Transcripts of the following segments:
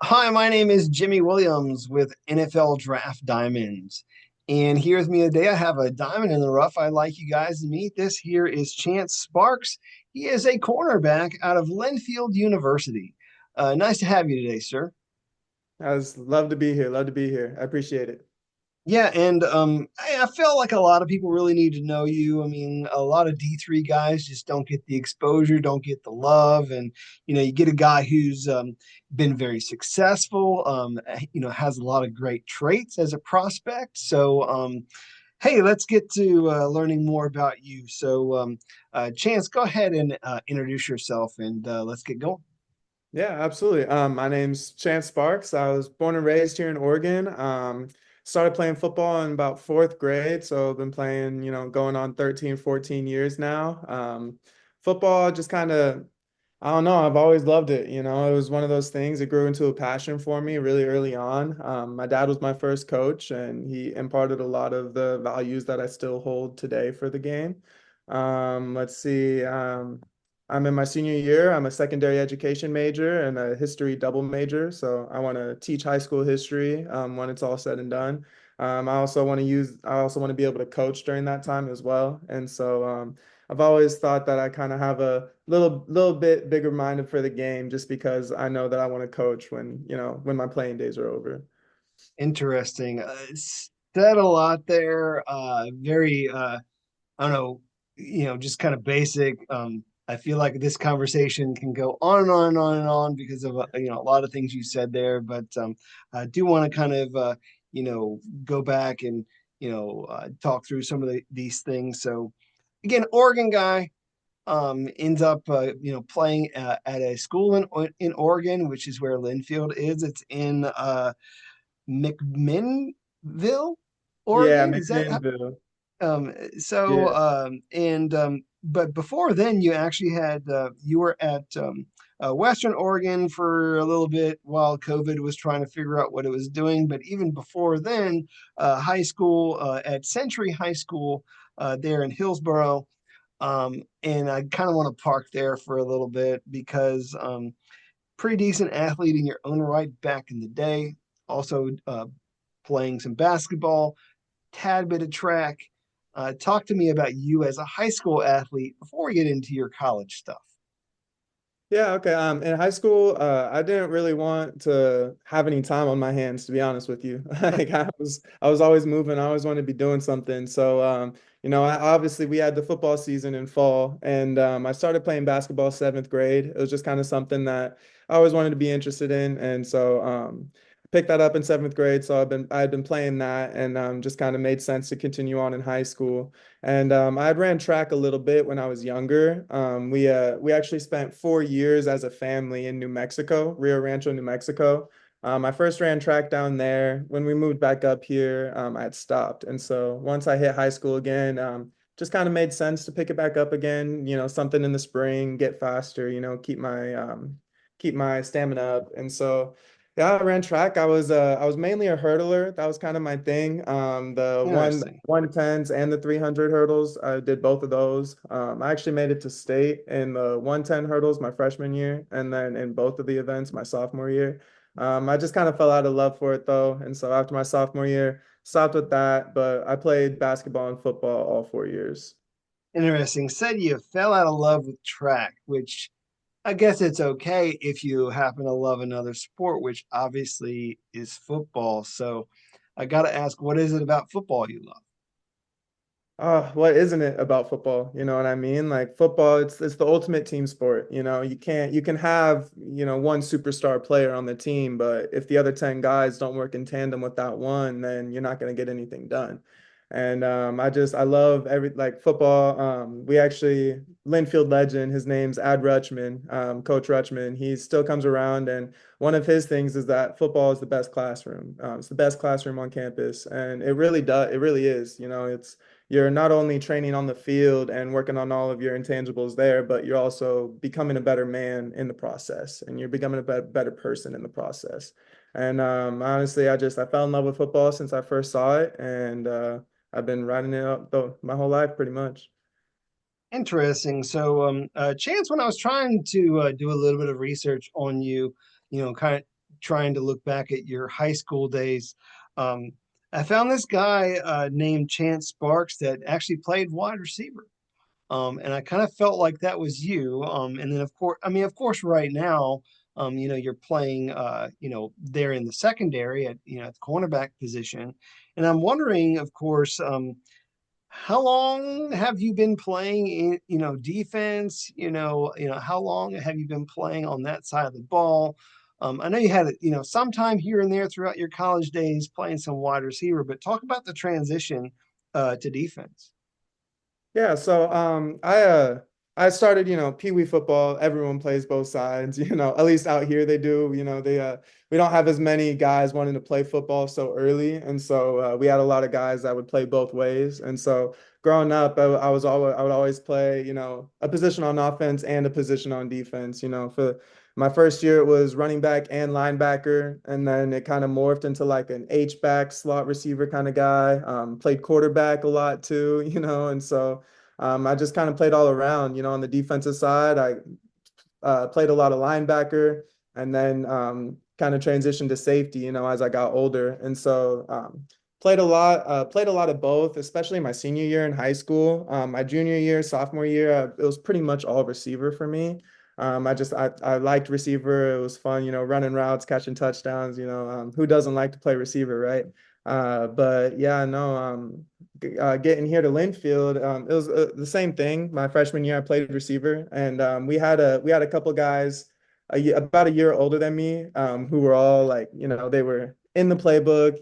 Hi, my name is Jimmy Williams with NFL Draft Diamonds. And here with me today, I have a diamond in the rough I'd like you guys to meet. This here is Chance Sparks. He is a cornerback out of Linfield University. Nice to have you today, sir. I was love to be here. Love to be here. I appreciate it. Yeah, and I feel like a lot of people really need to know you. I mean, a lot of D3 guys just don't get the exposure, don't get the love, and you get a guy who's been very successful, has a lot of great traits as a prospect. So, hey, let's get to learning more about you. So, Chance, go ahead and introduce yourself, and let's get going. Yeah, absolutely. My name's Chance Sparks. I was born and raised here in Oregon. Started playing football in about fourth grade, so I've been playing, going on 13, 14 years now. Football just kind of, I don't know, I've always loved it. It was one of those things that grew into a passion for me really early on. My dad was my first coach, and he imparted a lot of the values that I still hold today for the game. Let's see. I'm in my senior year. I'm a secondary education major and a history double major. So I want to teach high school history when it's all said and done. I also want to be able to coach during that time as well. And so I've always thought that I kind of have a little bit bigger minded for the game just because I know that I want to coach when my playing days are over. Interesting. Said a lot there. Very I don't know, just kind of basic. I feel like this conversation can go on and on and on and on because of a lot of things you said there. But I do want to kind of go back and talk through some of these things. So again, Oregon guy ends up playing at a school in Oregon, which is where Linfield is. It's in McMinnville, Yeah, Oregon. Is that McMinnville. so, Yeah. but before then, you were at Western Oregon for a little bit while COVID was trying to figure out what it was doing. But even before then, high school at Century High School there in Hillsborough. And I kind of want to park there for a little bit because pretty decent athlete in your own right back in the day. Also playing some basketball, tad bit of track. Talk to me about you as a high school athlete before we get into your college stuff. Yeah, okay. In high school, I didn't really want to have any time on my hands, to be honest with you. Like I was always moving. I always wanted to be doing something. So, obviously we had the football season in fall, and I started playing basketball seventh grade. It was just kind of something that I always wanted to be interested in, and so picked that up in seventh grade. So I had been playing that, and just kind of made sense to continue on in high school. And I had ran track a little bit when I was younger. We actually spent 4 years as a family in New Mexico, Rio Rancho, New Mexico. I first ran track down there. When we moved back up here, I had stopped. And so once I hit high school again, just kind of made sense to pick it back up again. Something in the spring, get faster. Keep my stamina up. And so. Yeah, I ran track. I was mainly a hurdler. That was kind of my thing. The Interesting. 110s and the 300 hurdles. I did both of those. I actually made it to state in the 110 hurdles my freshman year, and then in both of the events my sophomore year. I just kind of fell out of love for it though, and so after my sophomore year, stopped with that. But I played basketball and football all 4 years. Interesting. Said you fell out of love with track, which I guess it's okay if you happen to love another sport, which obviously is football. So I got to ask, what is it about football you love? What isn't it about football? You know what I mean? Like football, it's the ultimate team sport. You can have, one superstar player on the team, but if the other 10 guys don't work in tandem with that one, then you're not going to get anything done. And I love every like football. We actually Linfield legend, his name's Ad Rutschman, Coach Rutschman. He still comes around, and one of his things is that football is the best classroom. It's the best classroom on campus, and it really is. You're not only training on the field and working on all of your intangibles there, but you're also becoming a better man in the process, and you're becoming a better person in the process. And honestly, I fell in love with football since I first saw it, and I've been riding it up my whole life pretty much. Interesting. So, Chance, when I was trying to do a little bit of research on you, kind of trying to look back at your high school days. Um, I found this guy named Chance Sparks that actually played wide receiver. And I kind of felt like that was you. And then of course, right now, you're playing, there in the secondary at, at the cornerback position. And I'm wondering, of course, how long have you been playing in, defense? How long have you been playing on that side of the ball? I know you had, some time here and there throughout your college days playing some wide receiver, but talk about the transition to defense. Yeah, so I started, Pee Wee football. Everyone plays both sides, at least out here they do. We don't have as many guys wanting to play football so early, and so we had a lot of guys that would play both ways. And so growing up, I would always play, a position on offense and a position on defense. For my first year, it was running back and linebacker, and then it kind of morphed into like an H back slot receiver kind of guy. Played quarterback a lot too, and so. I just kind of played all around, on the defensive side. I played a lot of linebacker and then kind of transitioned to safety, as I got older. And so played a lot of both, especially my senior year in high school. My junior year, sophomore year, it was pretty much all receiver for me. I liked receiver. It was fun, running routes, catching touchdowns. Who doesn't like to play receiver, right? But yeah, no, getting here to Linfield, it was the same thing. My freshman year, I played receiver, and we had a couple guys about a year older than me, who were all like, they were in the playbook,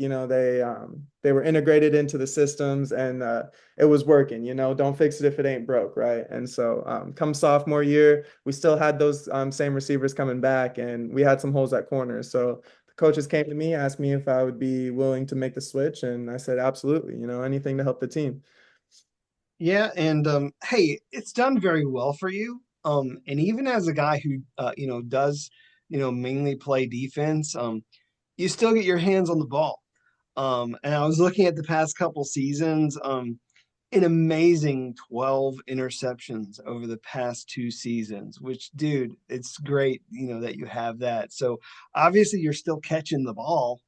they were integrated into the systems, and it was working. Don't fix it if it ain't broke, right? And so, come sophomore year, we still had those same receivers coming back, and we had some holes at corners. So coaches came to me, asked me if I would be willing to make the switch, and I said absolutely, anything to help the team. Yeah, and hey, it's done very well for you. And even as a guy who does, mainly play defense, you still get your hands on the ball. And I was looking at the past couple seasons, an amazing 12 interceptions over the past two seasons, which, dude, it's great, that you have that. So obviously you're still catching the ball.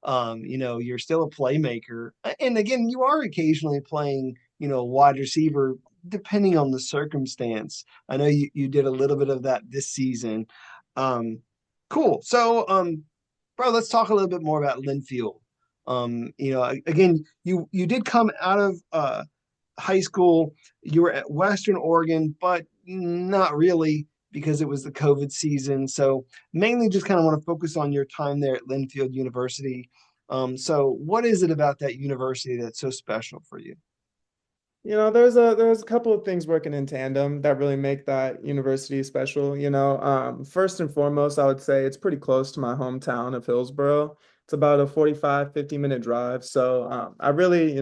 You're still a playmaker. And again, you are occasionally playing, wide receiver, depending on the circumstance. I know you did a little bit of that this season. Um, cool. So, bro, let's talk a little bit more about Linfield. Again, you did come out of high school. You were at Western Oregon, but not really because it was the COVID season. So mainly just kind of want to focus on your time there at Linfield University. So what is it about that university that's so special for you? There's a couple of things working in tandem that really make that university special. First and foremost, I would say it's pretty close to my hometown of Hillsboro. It's about a 45, 50-minute drive. So I really,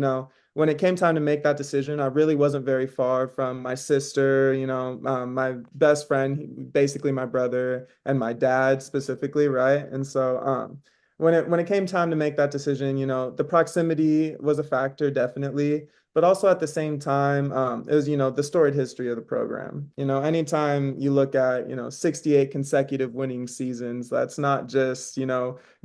when it came time to make that decision, I really wasn't very far from my sister, my best friend, basically my brother, and my dad specifically, right? And so when it came time to make that decision, the proximity was a factor, definitely, but also at the same time, it was, the storied history of the program. Anytime you look at, 68 consecutive winning seasons, that's not just,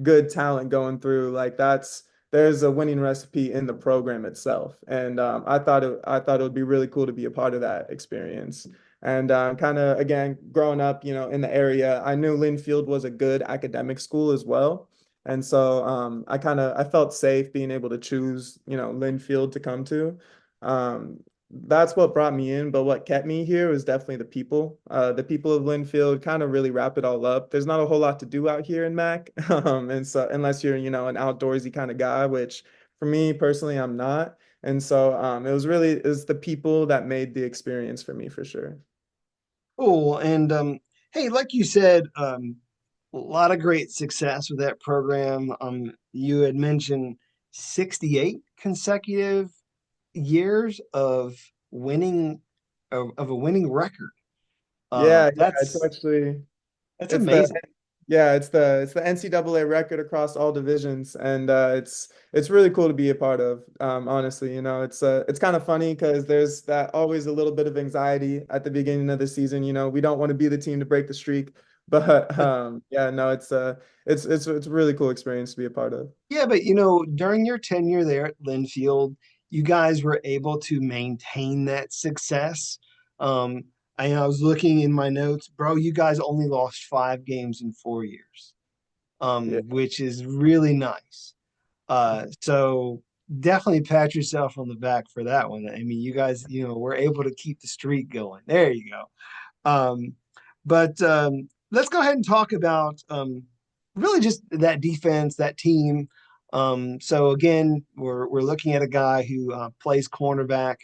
good talent going through. Like there's a winning recipe in the program itself. And I thought it would be really cool to be a part of that experience. And kind of again, growing up, in the area, I knew Linfield was a good academic school as well. And so I felt safe being able to choose, Linfield to come to. Um, that's what brought me in, but what kept me here was definitely the people. The people of Linfield kind of really wrap it all up. There's not a whole lot to do out here in Mac. And so unless you're, an outdoorsy kind of guy, which for me personally, I'm not. And so it was the people that made the experience for me for sure. Cool. And hey, like you said, a lot of great success with that program. You had mentioned 68 consecutive years of winning of a winning record. Yeah, yeah, it's That's actually that's it's the amazing. Yeah, it's the NCAA record across all divisions, and it's really cool to be a part of. Honestly, it's kind of funny because there's that always a little bit of anxiety at the beginning of the season. We don't want to be the team to break the streak, But yeah, no, it's a really cool experience to be a part of. Yeah, but during your tenure there at Linfield, you guys were able to maintain that success. Um, I was looking in my notes, bro. You guys only lost 5 games in 4 years, Yeah. which is really nice. So definitely pat yourself on the back for that one. I mean, you guys, were able to keep the streak going. There you go. Um, but let's go ahead and talk about really just that defense, that team. So again, we're looking at a guy who plays cornerback.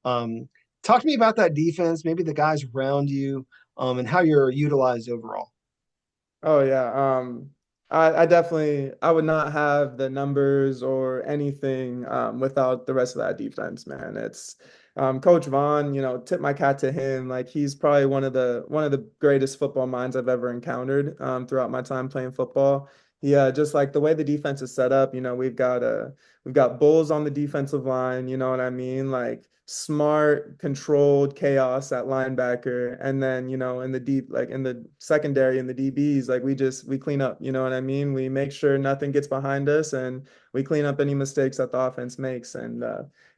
Um, Talk to me about that defense, maybe the guys around you, and how you're utilized overall. Oh yeah. I definitely I would not have the numbers or anything without the rest of that defense, man. It's Coach Vaughn, tip my hat to him. Like he's probably one of the greatest football minds I've ever encountered throughout my time playing football. Yeah, just like the way the defense is set up, we've got bulls on the defensive line, you know what I mean? Like smart, controlled chaos at linebacker. And then, in the deep, like in the secondary and the DBs, like we clean up, you know what I mean? We make sure nothing gets behind us and we clean up any mistakes that the offense makes. And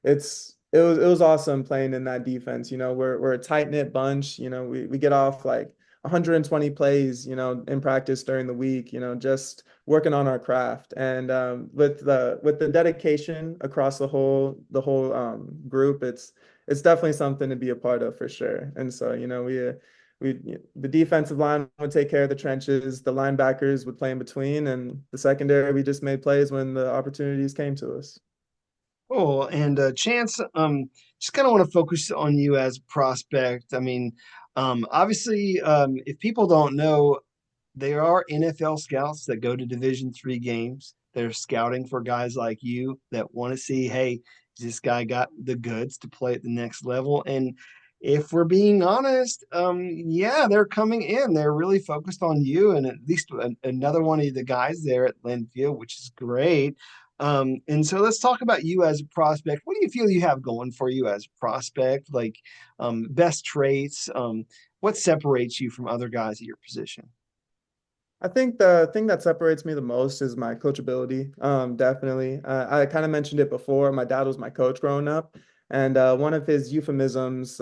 it was awesome playing in that defense. We're a tight-knit bunch. We get off like 120 plays, in practice during the week, just working on our craft. And with the dedication across the whole group, it's definitely something to be a part of for sure. And so, the defensive line would take care of the trenches, the linebackers would play in between, and the secondary, we just made plays when the opportunities came to us. Cool. And Chance, just kind of want to focus on you as a prospect. I mean, obviously, if people don't know, there are NFL scouts that go to Division 3 games. They're scouting for guys like you that want to see, hey, this guy got the goods to play at the next level. And if we're being honest, yeah, they're coming in. They're really focused on you and at least another one of the guys there at Linfield, which is great. And so let's talk about you as a prospect. What do you feel you have going for you as a prospect? Like best traits? What separates you from other guys at your position? I think the thing that separates me the most is my coachability. Definitely. I kind of mentioned it before. My dad was my coach growing up, and one of his euphemisms,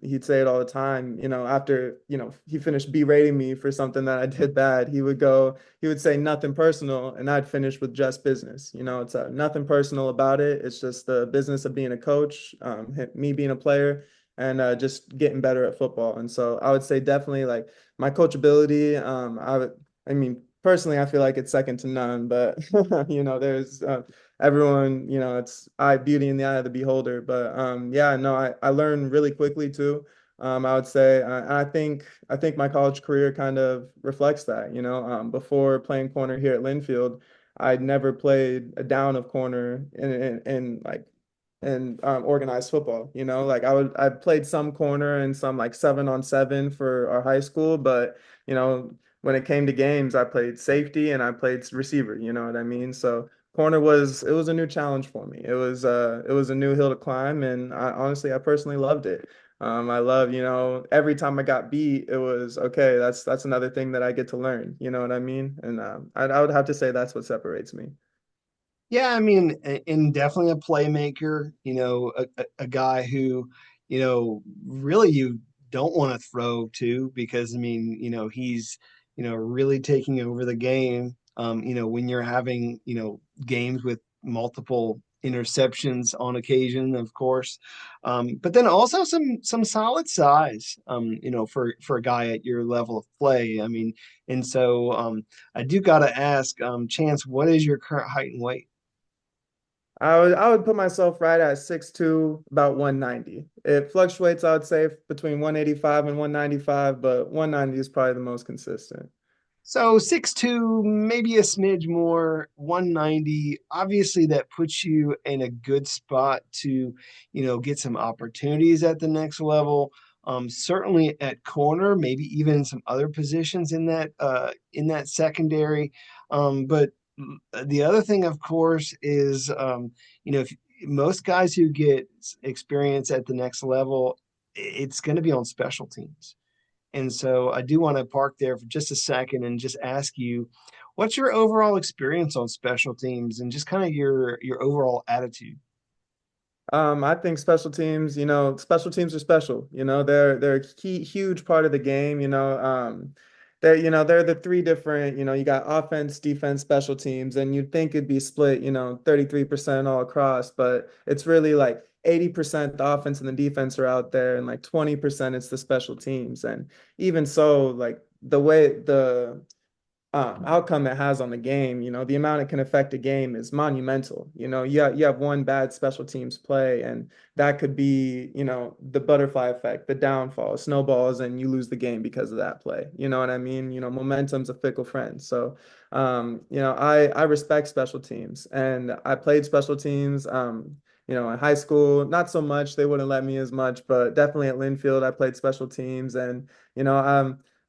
he'd say it all the time. After he finished berating me for something that I did bad, he would say nothing personal, and I'd finish with just business. It's nothing personal about it. It's just the business of being a coach, me being a player, and just getting better at football. And so I would say definitely like my coachability. I mean, personally, I feel like it's second to none, but there's everyone, it's eye beauty in the eye of the beholder. But yeah, no, I learned really quickly too. I would say, and I think my college career kind of reflects that. Before playing corner here at Linfield, I'd never played a down of corner in like and organized football. Like I played some corner and some like 7-on-7 for our high school, but you know when it came to games, I played safety and I played receiver. You know what I mean? So corner was a new challenge for me. It was a new hill to climb, and honestly I personally loved it. I love, every time I got beat, it was okay. That's another thing that I get to learn. You know what I mean? And I would have to say that's what separates me. Yeah, I mean, and definitely a playmaker, a guy who, really you don't want to throw to because, I mean, he's, really taking over the game. When you're having, games with multiple interceptions on occasion, of course. But then also some solid size, for a guy at your level of play. I mean, and so I do got to ask, Chance, what is your current height and weight? I would put myself right at 6'2", about 190. It fluctuates, I would say, between 185 and 195, but 190 is probably the most consistent. So 6'2", maybe a smidge more, 190. Obviously, that puts you in a good spot to, get some opportunities at the next level. Certainly at corner, maybe even in some other positions in that secondary. But the other thing, of course, is if most guys who get experience at the next level, it's going to be on special teams. And so I do want to park there for just a second and just ask you, what's your overall experience on special teams and just kind of your overall attitude? I think special teams are special. They're a key, huge part of the game. They're the three different. You got offense, defense, special teams, and you'd think it'd be split. 33% all across, but it's really like 80% the offense and the defense are out there, and like 20% it's the special teams. And even so, like the way the outcome it has on the game, the amount it can affect a game is monumental. You have one bad special teams play, and that could be, the butterfly effect, the downfall, snowballs, and you lose the game because of that play. You know what I mean? Momentum's a fickle friend. So, I respect special teams, and I played special teams. In high school, not so much. They wouldn't let me as much, but definitely at Linfield, I played special teams, and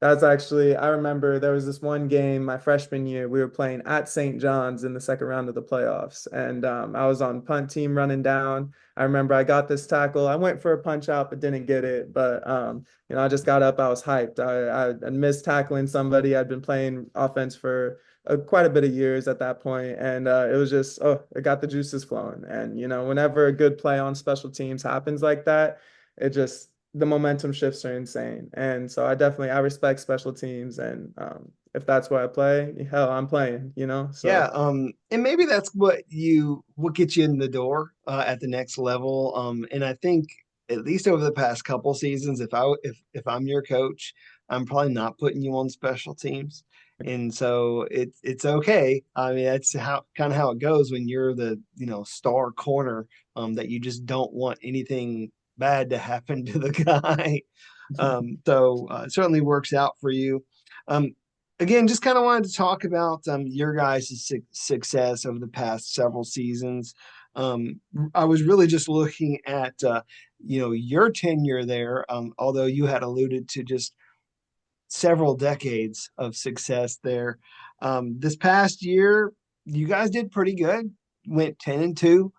that's actually, I remember there was this one game my freshman year. We were playing at St. John's in the second round of the playoffs. And I was on punt team running down. I remember I got this tackle. I went for a punch out, but didn't get it. But, I just got up. I was hyped. I missed tackling somebody. I'd been playing offense for quite a bit of years at that point. And it was just, oh, it got the juices flowing. And, whenever a good play on special teams happens like that, it just, the momentum shifts are insane. And so I respect special teams. And if that's where I play, hell, I'm playing. Yeah, So and maybe that's what gets you in the door at the next level. And I think at least over the past couple seasons, if I'm your coach, I'm probably not putting you on special teams. And so it's okay. I mean, that's how it goes when you're the, star corner, that you just don't want anything bad to happen to the guy. So it certainly works out for you. Um, Again, just kind of wanted to talk about your guys' success over the past several seasons. Um, I was really just looking at your tenure there, although you had alluded to just several decades of success there. This past year, you guys did pretty good. Went 10-2.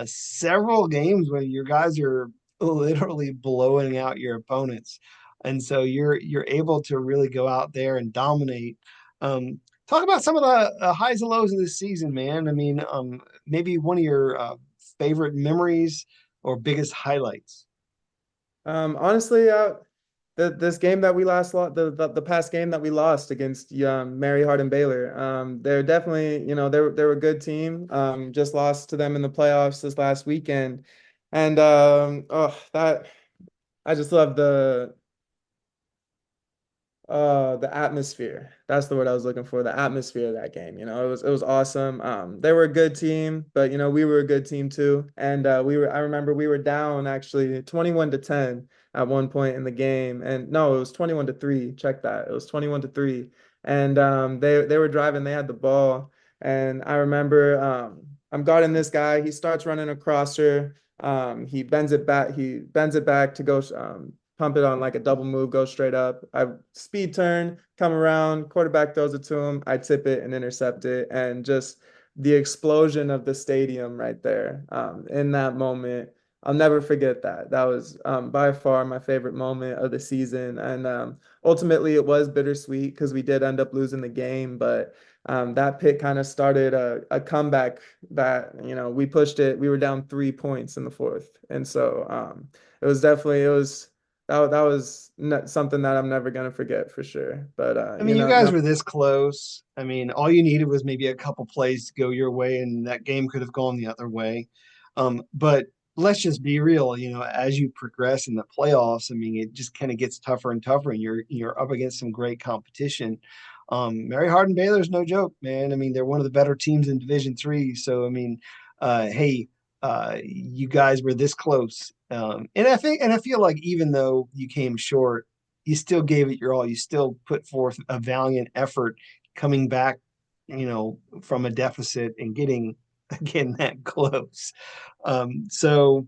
Several games where your guys are literally blowing out your opponents, and so you're able to really go out there and dominate. Talk about some of the highs and lows of this season, man. I mean, maybe one of your favorite memories or biggest highlights. honestly, this game that we last lost, the past game that we lost against Mary Hardin Baylor, they're definitely, they're a good team. Just lost to them in the playoffs this last weekend, and oh, that I just love the atmosphere. That's the word I was looking for. The atmosphere of that game. It was awesome. They were a good team, but we were a good team too. And I remember we were down actually 21-10 at one point in the game. And no, it was 21-3. Check that. It was 21-3. And they were driving, they had the ball. And I remember I'm guarding this guy. He starts running across her. He bends it back to go pump it on like a double move, go straight up. I speed turn, come around, quarterback throws it to him. I tip it and intercept it. And just the explosion of the stadium right there in that moment. I'll never forget that. That was by far my favorite moment of the season. And ultimately, it was bittersweet because we did end up losing the game. But that pick kind of started a comeback that, we pushed it. We were down 3 points in the fourth. And so that was something that I'm never gonna forget for sure. But I mean, you guys were this close. I mean, all you needed was maybe a couple plays to go your way, and that game could have gone the other way. But let's just be real. As you progress in the playoffs, I mean, it just kind of gets tougher and tougher, and you're up against some great competition. Mary Hardin Baylor's no joke, man. I mean, they're one of the better teams in Division III. So, I mean, hey, you guys were this close, and I feel like even though you came short, you still gave it your all. You still put forth a valiant effort coming back, from a deficit and getting again that close. So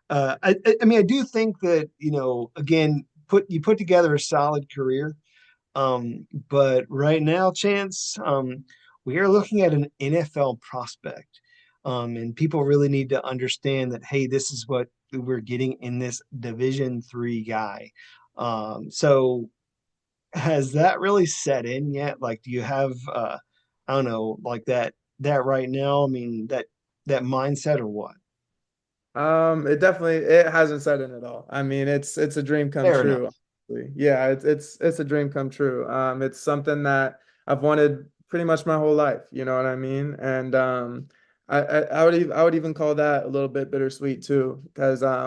I mean, I do think that, again, you put together a solid career. But right now, Chance, we are looking at an NFL prospect. And people really need to understand that, hey, this is what we're getting in this Division III guy. So has that really set in yet? Like, do you have I don't know, like that right now? I mean, that mindset or what? It definitely it hasn't set in at all. I mean, it's a dream come Fair enough. true, honestly. Yeah, it's a dream come true. It's something that I've wanted pretty much my whole life, you know what I mean? And I would even call that a little bit bittersweet too, because I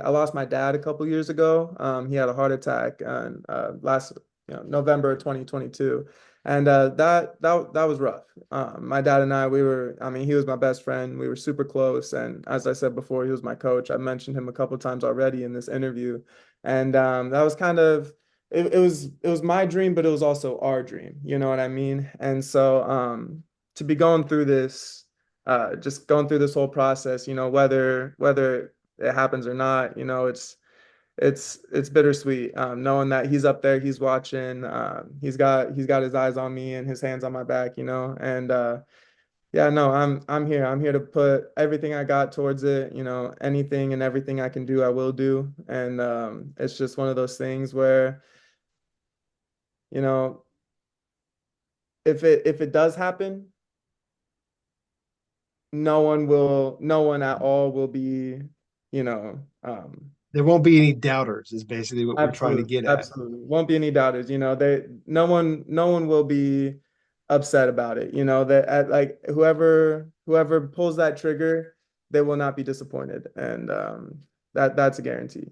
lost my dad a couple years ago. He had a heart attack and last November 2022. And that was rough. My dad and I mean, he was my best friend. We were super close. And as I said before, he was my coach. I mentioned him a couple times already in this interview. And that was kind of, it was my dream, but it was also our dream. You know what I mean? And so to be going through this, just going through this whole process, whether it happens or not, it's bittersweet, knowing that he's up there, he's watching, he's got his eyes on me and his hands on my back, and yeah, no, I'm here. I'm here to put everything I got towards it, anything and everything I can do, I will do. And it's just one of those things where, you know, if it does happen, no one at all will be, you know, There won't be any doubters, is basically what we're trying to absolutely, get at. absolutely. Won't be any doubters. No one will be upset about it. That like whoever pulls that trigger, they will not be disappointed. And that's a guarantee.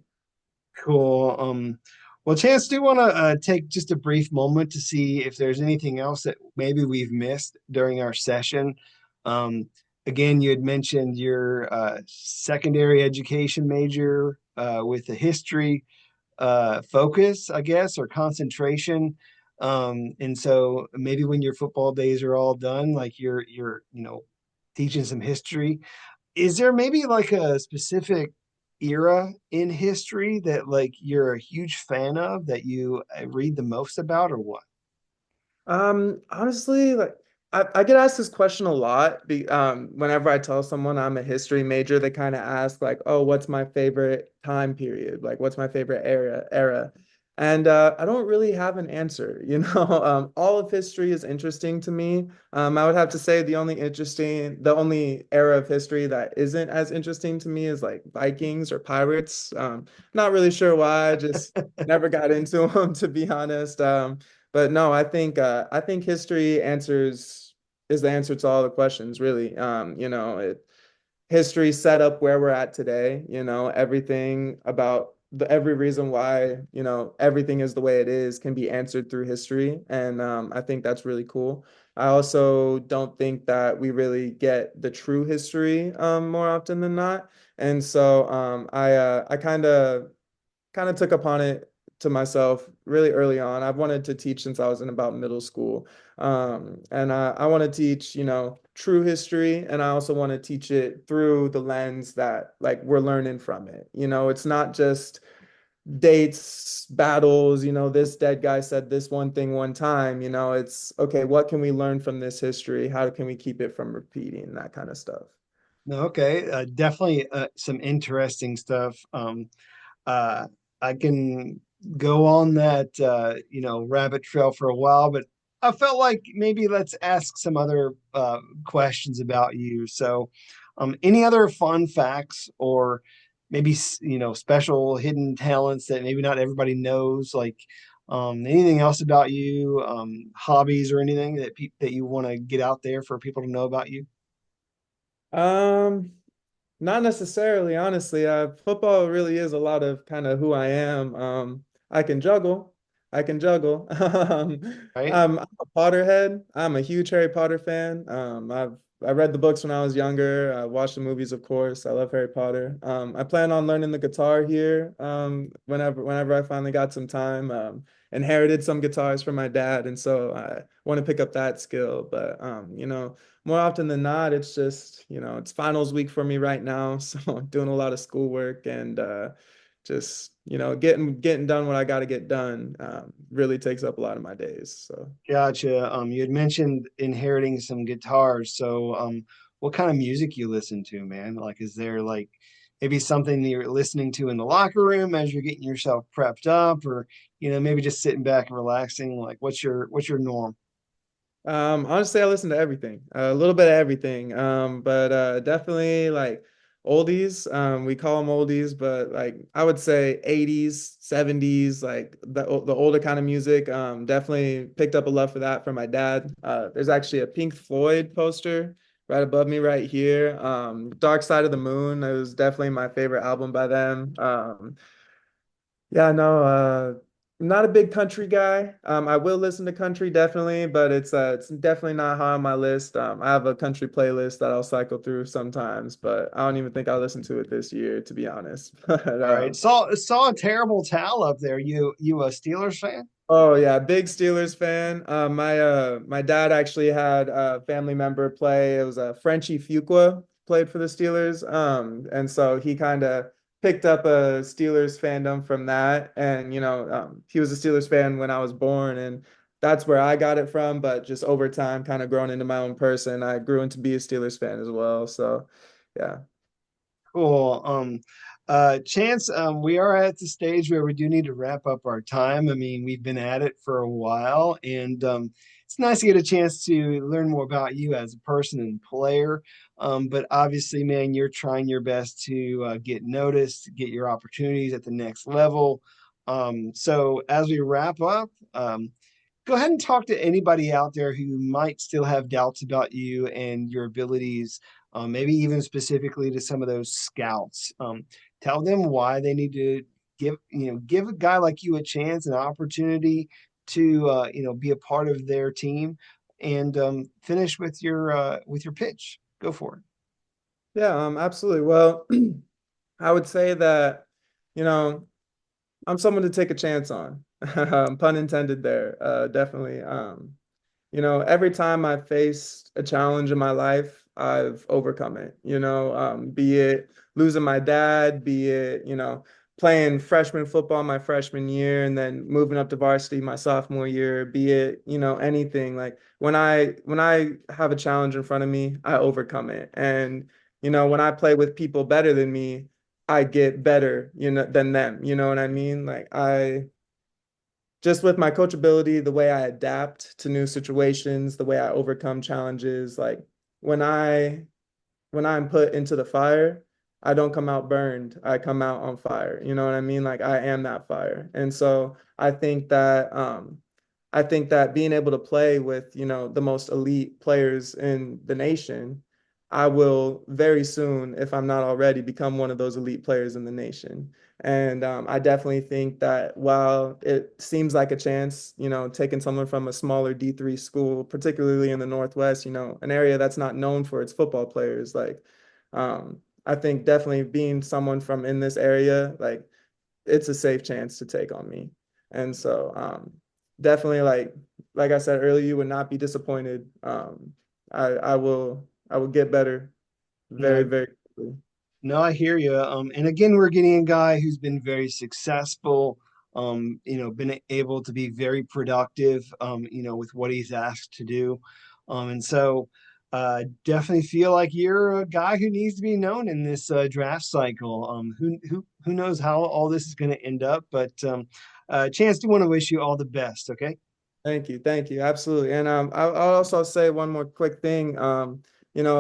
Cool. Well, Chance, do you want to take just a brief moment to see if there's anything else that maybe we've missed during our session? Um, Again, you had mentioned your secondary education major with a history focus, I guess, or concentration. And so maybe when your football days are all done, like you're teaching some history, is there maybe like a specific era in history that like you're a huge fan of that you read the most about or what? Honestly, like I get asked this question a lot whenever I tell someone I'm a history major, they kind of ask like, "Oh, what's my favorite time period? Like, what's my favorite era?" And I don't really have an answer, you know. All of history is interesting to me. I would have to say the only era of history that isn't as interesting to me is like Vikings or pirates. Not really sure why. I just never got into them, to be honest. But no, I think history answers is the answer to all the questions, really. History set up where we're at today, everything about every reason why, everything is the way it is can be answered through history. And I think that's really cool. I also don't think that we really get the true history more often than not. And so I kind of took upon it to myself really early on. I've wanted to teach since I was in about middle school. And I want to teach, true history. And I also want to teach it through the lens that like we're learning from it. It's not just dates, battles, this dead guy said this one thing one time, it's okay, what can we learn from this history? How can we keep it from repeating, that kind of stuff. No, okay, definitely some interesting stuff. Uh, I can go on that rabbit trail for a while, but I felt like maybe let's ask some other questions about you. So, any other fun facts or maybe special hidden talents that maybe not everybody knows, like anything else about you, hobbies or anything that you want to get out there for people to know about you? Um, Not necessarily, honestly. Football really is a lot of kind of who I am. I can juggle. I can juggle. Right? I'm a Potterhead. I'm a huge Harry Potter fan. I read the books when I was younger. I watched the movies, of course. I love Harry Potter. I plan on learning the guitar here. Whenever I finally got some time. Inherited some guitars from my dad, and so I want to pick up that skill. But more often than not, it's just, it's finals week for me right now. So I'm doing a lot of schoolwork and just, getting done what I got to get done really takes up a lot of my days. So Gotcha. You had mentioned inheriting some guitars. So, what kind of music you listen to, man? Like, is there like maybe something that you're listening to in the locker room as you're getting yourself prepped up, or maybe just sitting back and relaxing? Like, what's your norm? Honestly, I listen to everything, a little bit of everything. But definitely like oldies. We call them oldies, but like I would say 80s, 70s, like the older kind of music. Definitely picked up a love for that from my dad. There's actually a Pink Floyd poster right above me right here. Dark Side of the Moon. It was definitely my favorite album by them. Yeah, no, I'm not a big country guy. I will listen to country definitely, but it's definitely not high on my list. I have a country playlist that I'll cycle through sometimes, but I don't even think I'll listen to it this year, to be honest. But All right, saw a terrible towel up there. You a Steelers fan? oh yeah, big Steelers fan. My dad actually had a family member play. It was a Frenchie Fuqua played for the Steelers. And so he kind of picked up a Steelers fandom from that. And he was a Steelers fan when I was born, and that's where I got it from. But just over time, kind of growing into my own person, I grew into be a Steelers fan as well. So yeah. Cool. Chance, we are at the stage where we do need to wrap up our time. I mean, we've been at it for a while, and it's nice to get a chance to learn more about you as a person and player. But obviously, man, you're trying your best to get noticed, get your opportunities at the next level. So as we wrap up, go ahead and talk to anybody out there who might still have doubts about you and your abilities, maybe even specifically to some of those scouts. Tell them why they need to give a guy like you a chance, an opportunity to be a part of their team, and finish with your pitch. Go for it. Yeah, absolutely. Well, I would say that, you know, I'm someone to take a chance on. Pun intended there. Definitely. Every time I faced a challenge in my life, I've overcome it. Be it losing my dad, be it, playing freshman football my freshman year and then moving up to varsity my sophomore year, be it, anything. Like when I have a challenge in front of me, I overcome it. And, when I play with people better than me, I get better, than them. You know what I mean? Like I just with my coachability, the way I adapt to new situations, the way I overcome challenges, like when I when I'm put into the fire, I don't come out burned. I come out on fire. You know what I mean? Like I am that fire. And so I think that being able to play with, the most elite players in the nation, I will very soon, if I'm not already, become one of those elite players in the nation. And I definitely think that while it seems like a chance, taking someone from a smaller D3 school, particularly in the Northwest, an area that's not known for its football players, like I think definitely being someone from in this area, like it's a safe chance to take on me. And so definitely like I said earlier, you would not be disappointed. I will get better very, No, very quickly. no, I hear you. And again, we're getting a guy who's been very successful, been able to be very productive, with what he's asked to do. And so definitely feel like you're a guy who needs to be known in this draft cycle. Who knows how all this is going to end up, but Chance, do want to wish you all the best, okay? Thank you, absolutely. And I'll also say one more quick thing.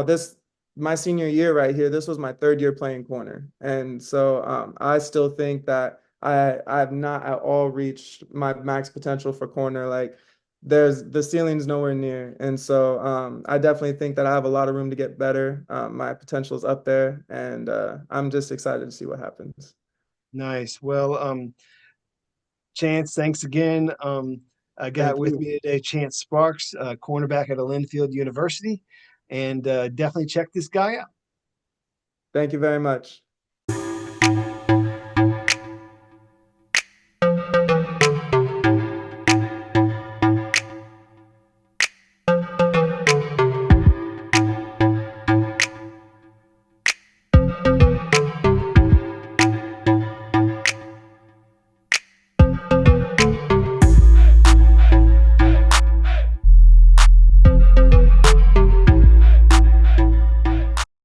This my senior year right here. This was my third year playing corner, and so I still think that I have not at all reached my max potential for corner. Like there's the ceiling's nowhere near, and so I definitely think that I have a lot of room to get better. My potential is up there, and I'm just excited to see what happens. Nice. Well, Chance, thanks again. I got Thank with you. me today Chance Sparks, cornerback at Linfield University, and definitely check this guy out. Thank you very much.